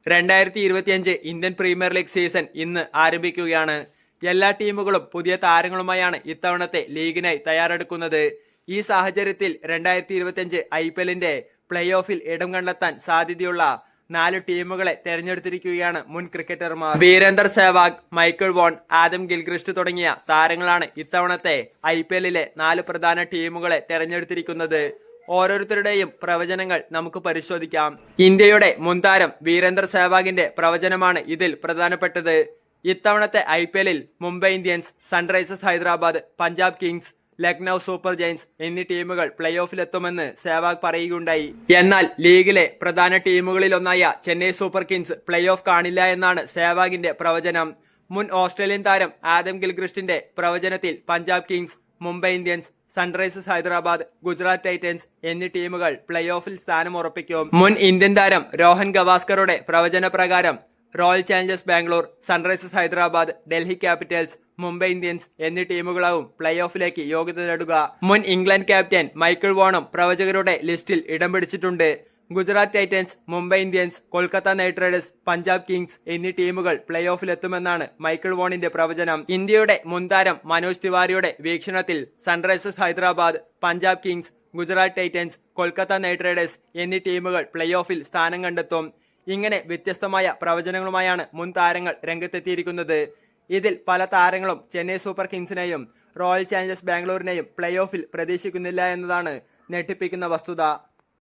2025 Indian premier league season ഇന്ന് ആരംഭിക്കുകയാണ്. എല്ലാ ടീമുകളും പുതിയ താരങ്ങളുമായാണ് ഇത്തവണത്തെ ലീഗിനായി തയ്യാറെടുക്കുന്നത്. ഈ സാഹചര്യത്തിൽ 2025 IPLന്റെ പ്ലേ ഓഫിൽ ഇടം കണ്ടെത്താൻ സാധ്യതയുള്ള 4 ടീമുകളെ തെരഞ്ഞെടുത്തിരിക്കുകയാണ് മുൻ ക്രിക്കറ്റർമാർ. Virender Sehwag, Michael Vaughan, Adam Gilchrist തുടങ്ങിയ താരങ്ങളാണ് ഇത്തവണത്തെ IPLലെ 4 പ്രധാന ടീമുകളെ തെരഞ്ഞെടുത്തിരിക്കുന്നത്. ഓരോരുത്തരുടെയും പ്രവചനങ്ങൾ നമുക്ക് പരിശോധിക്കാം. ഇന്ത്യയുടെ മുൻതാരം വീരേന്ദർ സെവാഗിന്റെ പ്രവചനമാണ് ഇതിൽ പ്രധാനപ്പെട്ടത്. ഇത്തവണത്തെ IPLൽ Mumbai Indians, Sunrisers Hyderabad, Punjab Kings, Lucknow Super Giants എന്നീ ടീമുകൾ പ്ലേ ഓഫിലെത്തുമെന്ന് സെവാഗ് പറയുകയുണ്ടായി. എന്നാൽ ലീഗിലെ പ്രധാന ടീമുകളിലൊന്നായ Chennai Super Kings play off കാണില്ല എന്നാണ് സെവാഗിന്റെ പ്രവചനം. മുൻ ഓസ്ട്രേലിയൻ താരം ആദം ഗിൽക്രിസ്റ്റിന്റെ പ്രവചനത്തിൽ Punjab Kings, Mumbai Indians, Sunrisers Hyderabad, Gujarat Titans എന്നീ ടീമുകൾ പ്ലേ ഓഫിൽ സ്ഥാനം ഉറപ്പിക്കും. മുൻ ഇന്ത്യൻ താരം രോഹൻ ഗവാസ്കറുടെ പ്രവചന പ്രകാരം royal challengers Bangalore, Sunrisers Hyderabad, Delhi Capitals, Mumbai Indians എന്നീ ടീമുകളാവും പ്ലേ ഓഫിലേക്ക് യോഗ്യത നേടുക. മുൻ ഇംഗ്ലണ്ട് ക്യാപ്റ്റൻ മൈക്കിൾ വോണും പ്രവചകരുടെ ലിസ്റ്റിൽ ഇടം പിടിച്ചിട്ടുണ്ട്. Gujarat Titans, Mumbai Indians, Kolkata night Riders, Punjab Kings എന്നീ ടീമുകൾ പ്ലേ ഓഫിലെത്തുമെന്നാണ് മൈക്കിൾ വോണിന്റെ പ്രവചനം. ഇന്ത്യയുടെ മുൻതാരം മനോജ് തിവാരിയുടെ വീക്ഷണത്തിൽ Sunrisers Hyderabad, Punjab Kings, Gujarat Titans, Kolkata night Riders എന്നീ ടീമുകൾ പ്ലേ ഓഫിൽ സ്ഥാനം കണ്ടെത്തും. ഇങ്ങനെ വ്യത്യസ്തമായ പ്രവചനങ്ങളുമായാണ് മുൻ താരങ്ങൾ രംഗത്തെത്തിയിരിക്കുന്നത്. ഇതിൽ പല താരങ്ങളും ചെന്നൈ സൂപ്പർ കിങ്സിനെയും റോയൽ ചാലഞ്ചേഴ്സ് ബാംഗ്ലൂരിനെയും പ്ലേ ഓഫിൽ പ്രതീക്ഷിക്കുന്നില്ല എന്നതാണ് ഞെട്ടിപ്പിക്കുന്ന വസ്തുത.